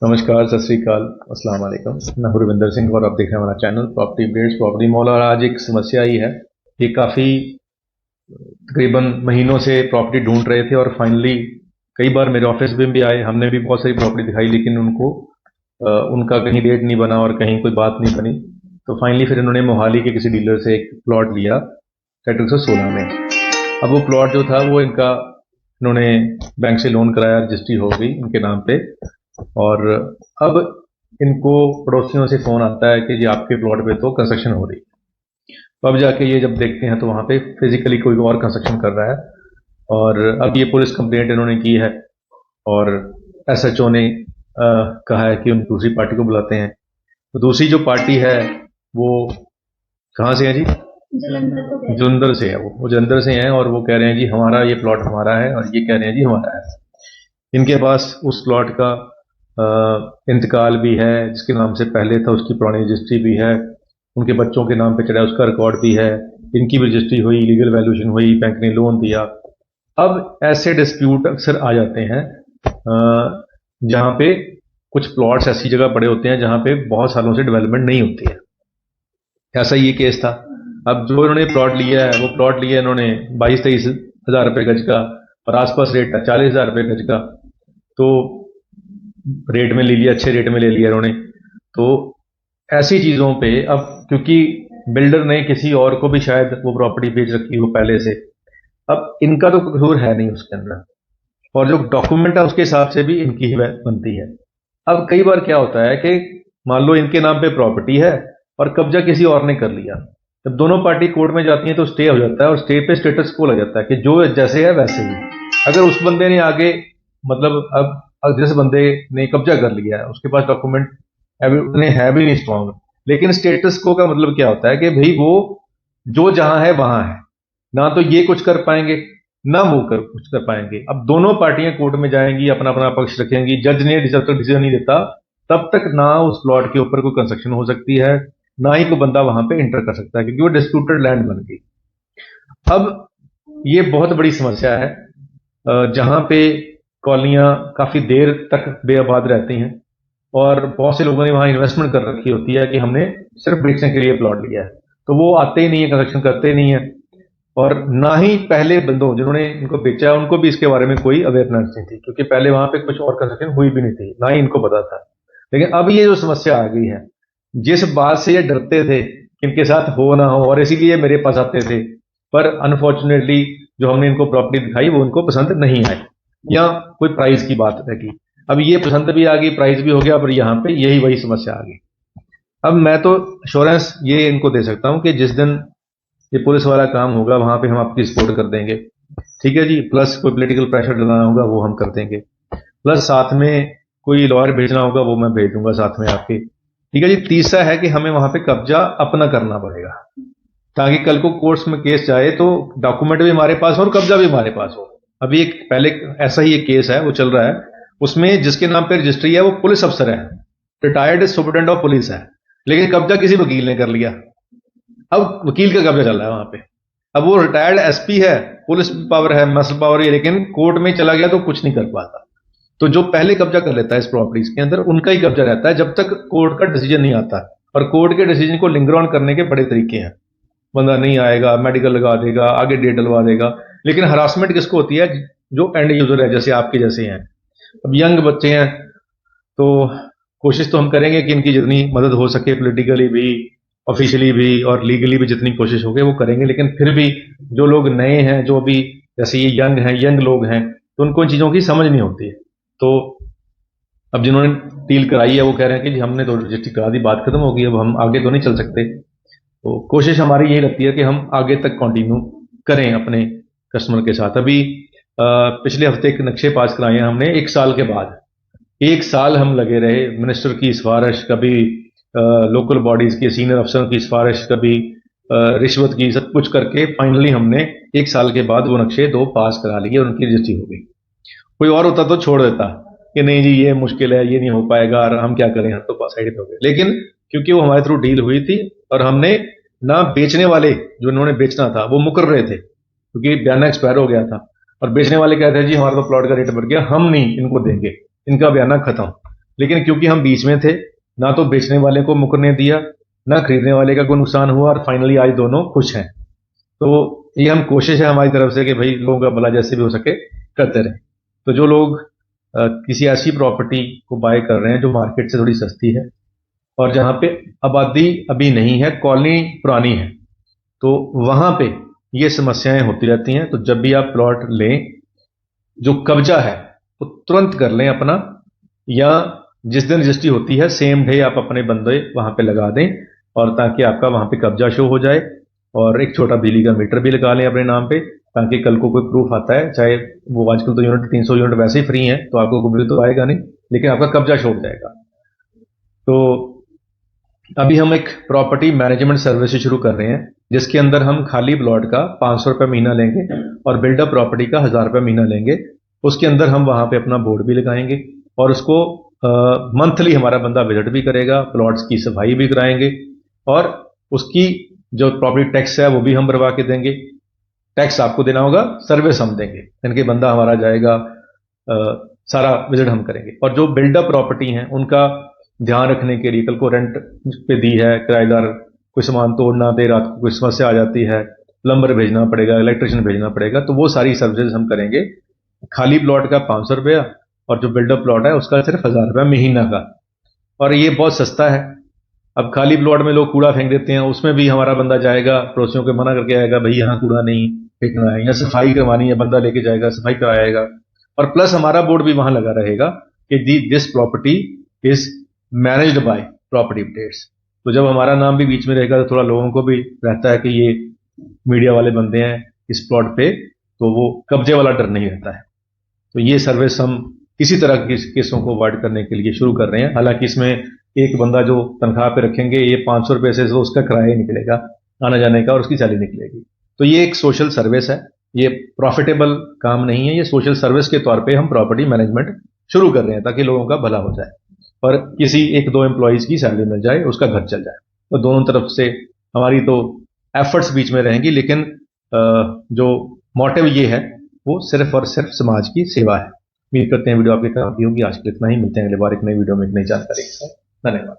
नमस्कार, सत श्री अकाल, अस्सलाम वालेकुम। मैं हुरविंदर सिंह और आप देख रहे हैं हमारा channel property updates property mall. और आज एक समस्या आई है कि काफ़ी तकरीबन महीनों से प्रॉपर्टी ढूंढ रहे थे और फाइनली कई बार मेरे ऑफिस में भी आए, हमने भी बहुत सारी प्रॉपर्टी दिखाई, लेकिन उनका कहीं रेट नहीं बना और कहीं कोई बात नहीं बनी। तो फाइनली फिर इन्होंने मोहाली के किसी डीलर से एक प्लॉट लिया सेक्टर 116 में। अब वो प्लॉट जो था वो इन्होंने बैंक से लोन कराया, रजिस्ट्री हो गई इनके नाम पे। और अब इनको पड़ोसियों से फोन आता है कि जी आपके प्लॉट पे तो कंस्ट्रक्शन हो रही है। तो अब जाके ये जब देखते हैं तो वहां पे फिजिकली कोई और कंस्ट्रक्शन कर रहा है। और अब ये पुलिस कंप्लेंट इन्होंने की है और एसएचओ ने कहा है कि उन दूसरी पार्टी को बुलाते हैं। तो दूसरी जो पार्टी है वो कहाँ से है जी? जलंधर से है। वो जलंधर से हैं और वो कह रहे हैं जी हमारा ये प्लॉट हमारा है, और ये कह रहे हैं जी हमारा है। इनके पास उस प्लॉट का इंतकाल भी है, जिसके नाम से पहले था उसकी पुरानी रजिस्ट्री भी है, उनके बच्चों के नाम पे चढ़ा उसका रिकॉर्ड भी है, इनकी भी रजिस्ट्री हुई, लीगल वैल्यूएशन हुई, बैंक ने लोन दिया। अब ऐसे डिस्प्यूट अक्सर आ जाते हैं जहां पे कुछ प्लॉट्स ऐसी जगह पड़े होते हैं जहां पे बहुत सालों से डेवलपमेंट नहीं होती है। ऐसा ये केस था। अब जो इन्होंने प्लॉट लिया है वो प्लॉट लिया इन्होंने 22-23 हज़ार रुपये गज का, और आसपास रेट था 40,000 रुपये गज का। तो रेट में ले लिया, अच्छे रेट में ले लिया इन्होंने। तो ऐसी चीजों पे अब क्योंकि बिल्डर ने किसी और को भी शायद वो प्रॉपर्टी बेच रखी हो पहले से, अब इनका तो कसूर है नहीं उसके अंदर, और जो डॉक्यूमेंट है उसके हिसाब से भी इनकी ही बनती है। अब कई बार क्या होता है कि मान लो इनके नाम पे प्रॉपर्टी है और कब्जा किसी और ने कर लिया। जब दोनों पार्टी कोर्ट में जाती हैं तो स्टे हो जाता है, और स्टे पे स्टेटस को लग जाता है कि जो जैसे है वैसे ही। अगर उस बंदे ने आगे मतलब अब जिस बंदे ने कब्जा कर लिया है उसके पास डॉक्यूमेंट है भी नहीं स्ट्रॉन्ग, लेकिन स्टेटस को का मतलब क्या होता है कि भाई वो जो जहां है वहां है, ना तो ये कुछ कर पाएंगे ना वो कुछ कर पाएंगे। अब दोनों पार्टियां कोर्ट में जाएंगी, अपना अपना पक्ष रखेंगी, जज ने जब तक डिसीजन नहीं देता तब तक ना उस प्लॉट के ऊपर कोई कंस्ट्रक्शन हो सकती है, ना ही कोई बंदा वहां पे एंटर कर सकता है, क्योंकि वो डिस्प्यूटेड लैंड बन गई। अब ये बहुत बड़ी समस्या है जहां पे कॉलोनियां काफी देर तक बेआबाद रहती हैं, और बहुत से लोगों ने वहां इन्वेस्टमेंट कर रखी होती है कि हमने सिर्फ बेचने के लिए प्लॉट लिया है, तो वो आते ही नहीं है, कंस्ट्रक्शन करते नहीं है। और ना ही पहले बंदों जिन्होंने इनको बेचा है उनको भी इसके बारे में कोई अवेयरनेस नहीं थी, क्योंकि पहले वहां पे कुछ और कंस्ट्रक्शन हुई भी नहीं थी, ना ही इनको पता था। लेकिन अब ये जो समस्या आ गई है, जिस बात से ये डरते थे कि इनके साथ हो ना हो, और इसीलिए मेरे पास आते थे, पर अनफॉर्चुनेटली जो हमने इनको प्रॉपर्टी दिखाई वो उनको पसंद नहीं आई, या कोई प्राइस की बात रही। अब ये पसंद भी आ गई, प्राइस भी हो गया, पर यहाँ पे यही वही समस्या आ गई। अब मैं तो श्योरेंस ये इनको दे सकता हूं कि जिस दिन ये पुलिस वाला काम होगा वहां पे हम आपकी सपोर्ट कर देंगे, ठीक है जी। प्लस कोई पॉलिटिकल प्रेशर डालना होगा वो हम कर देंगे, प्लस साथ में कोई लॉयर भेजना होगा वो मैं भेज दूंगा साथ में आपके, ठीक है जी। तीसरा है कि हमें वहां पे कब्जा अपना करना पड़ेगा, ताकि कल को कोर्ट्स में केस जाए तो डॉक्यूमेंट भी हमारे पास हो और कब्जा भी हमारे पास हो। अभी एक पहले ऐसा ही एक केस है वो चल रहा है, उसमें जिसके नाम पे रजिस्ट्री है वो पुलिस अफसर है, रिटायर्ड सुपरिटेंडेंट ऑफ पुलिस है, लेकिन कब्जा किसी वकील ने कर लिया। अब वकील का कब्जा चल रहा है वहां पे। अब वो रिटायर्ड एसपी है, पुलिस पावर है, मसल पावर है, लेकिन कोर्ट में चला गया तो कुछ नहीं कर पाता। तो जो पहले कब्जा कर लेता है इस प्रॉपर्टीज के अंदर, उनका ही कब्जा रहता है जब तक कोर्ट का डिसीजन नहीं आता। और कोर्ट के डिसीजन को लिंगर ऑन करने के बड़े तरीके हैं। बंदा नहीं आएगा, मेडिकल लगा देगा, आगे डेट डलवा देगा, लेकिन हरासमेंट किसको होती है? जो एंड यूजर है, जैसे आपके जैसे हैं। अब यंग बच्चे हैं तो कोशिश तो हम करेंगे कि इनकी जितनी मदद हो सके पॉलिटिकली भी, ऑफिशियली भी और लीगली भी जितनी कोशिश होगी वो करेंगे। लेकिन फिर भी जो लोग नए हैं, जो भी जैसे ये यंग लोग हैं, तो उनको इन चीजों की समझ नहीं होती है। तो अब जिन्होंने डील कराई है वो कह रहे हैं कि जी हमने तो रजिस्ट्री करा दी, बात खत्म होगी, अब हम आगे तो नहीं चल सकते। तो कोशिश हमारी यही रहती है कि हम आगे तक कंटिन्यू करें अपने कस्टमर के साथ। अभी पिछले हफ्ते एक नक्शे पास कराए हैं हमने, 1 साल के बाद। 1 साल हम लगे रहे, मिनिस्टर की सिफारिश, कभी लोकल बॉडीज की सीनियर अफसरों की सिफारिश, कभी रिश्वत की, सब कुछ करके फाइनली हमने 1 साल के बाद वो नक्शे 2 पास करा लिए और उनकी रजिस्ट्री हो गई। कोई और होता तो छोड़ देता कि नहीं जी ये मुश्किल है, ये नहीं हो पाएगा, और हम क्या करें, हम तो साइड पे हो गए। लेकिन क्योंकि वो हमारे थ्रू डील हुई थी और हमने ना बेचने वाले जो इन्होंने बेचना था वो मुकर रहे थे क्योंकि बयाना एक्सपायर हो गया था, और बेचने वाले कहते हैं जी हमारा तो प्लॉट का रेट बढ़ गया, हम नहीं इनको देंगे, इनका बयाना खत्म। लेकिन क्योंकि हम बीच में थे, ना तो बेचने वाले को मुकरने दिया, ना खरीदने वाले का कोई नुकसान हुआ, और फाइनली आज दोनों खुश हैं। तो ये हम कोशिश है हमारी तरफ से कि भाई लोगों का भला जैसे भी हो सके करते रहें। तो जो लोग किसी ऐसी प्रॉपर्टी को बाय कर रहे हैं जो मार्केट से थोड़ी सस्ती है और जहां पे आबादी अभी नहीं है, कॉलोनी पुरानी है, तो वहां पे ये समस्याएं होती रहती हैं। तो जब भी आप प्लॉट लें, जो कब्जा है वो तुरंत कर लें अपना, या जिस दिन रजिस्ट्री होती है सेम डे आप अपने बंदे वहां पे लगा दें, और ताकि आपका वहां पे कब्जा शो हो जाए। और एक छोटा बिजली का मीटर भी लगा लें अपने नाम पे, ताकि कल को कोई प्रूफ आता है, चाहे वो आजकल तो यूनिट 300 यूनिट वैसे ही फ्री हैं, तो आपको कोई बिल तो आएगा नहीं, लेकिन आपका कब्जा शो हो जाएगा। तो अभी हम एक प्रॉपर्टी मैनेजमेंट सर्विस शुरू कर रहे हैं, जिसके अंदर हम खाली प्लॉट का 500 रुपये महीना लेंगे और बिल्डअप प्रॉपर्टी का 1000 रुपये महीना लेंगे। उसके अंदर हम वहां पे अपना बोर्ड भी लगाएंगे और उसको मंथली हमारा बंदा विजिट भी करेगा, प्लॉट्स की सफाई भी कराएंगे, और उसकी जो प्रॉपर्टी टैक्स है वो भी हम भरवा के देंगे। टैक्स आपको देना होगा, सर्विस हम देंगे, इनके बंदा हमारा जाएगा, सारा विजिट हम करेंगे। और जो बिल्डअप प्रॉपर्टी हैं उनका ध्यान रखने के लिए, कल को रेंट पे दी है, किराएदार कोई सामान तोड़ ना दे, रात को कोई समस्या आ जाती है, प्लम्बर भेजना पड़ेगा, इलेक्ट्रिशियन भेजना पड़ेगा, तो वो सारी सर्विसेज हम करेंगे। खाली प्लॉट का 500 रुपया और जो बिल्डअप प्लॉट है उसका सिर्फ 1000 रुपया महीना का, और ये बहुत सस्ता है। अब खाली प्लॉट में लोग कूड़ा फेंक देते हैं, उसमें भी हमारा बंदा जाएगा, पड़ोसियों को मना करके आएगा, भाई यहाँ कूड़ा नहीं फेंकना है, या सफाई करवानी है, बंदा लेके जाएगा, सफाई कराएगा। और प्लस हमारा बोर्ड भी वहां लगा रहेगा कि this property is managed by property updates. तो जब हमारा नाम भी बीच में रहेगा तो थोड़ा लोगों को भी रहता है कि ये मीडिया वाले बंदे हैं इस प्लॉट पे, तो वो कब्जे वाला डर नहीं रहता है। तो ये सर्विस हम किसी तरह के केसों को अवॉइड करने के लिए शुरू कर रहे हैं। हालांकि इसमें एक बंदा जो तनख्वाह पे रखेंगे, ये 500 रुपए से उसका किराया निकलेगा आने जाने का, और उसकी सैलरी निकलेगी। तो ये एक सोशल सर्विस है, ये प्रॉफिटेबल काम नहीं है, ये सोशल सर्विस के तौर पे हम प्रॉपर्टी मैनेजमेंट शुरू कर रहे हैं ताकि लोगों का भला हो जाए और किसी एक दो एम्प्लॉयज की सैलरी मिल जाए, उसका घर चल जाए। तो दोनों तरफ से हमारी तो एफर्ट्स बीच में रहेंगी, लेकिन जो मोटिव ये है वो सिर्फ और सिर्फ समाज की सेवा है। उम्मीद करते हैं वीडियो आपकी काफी होगी। आज के लिए इतना ही, मिलते हैं अगली बार एक नई वीडियो में एक नई जानकारी के साथ। धन्यवाद।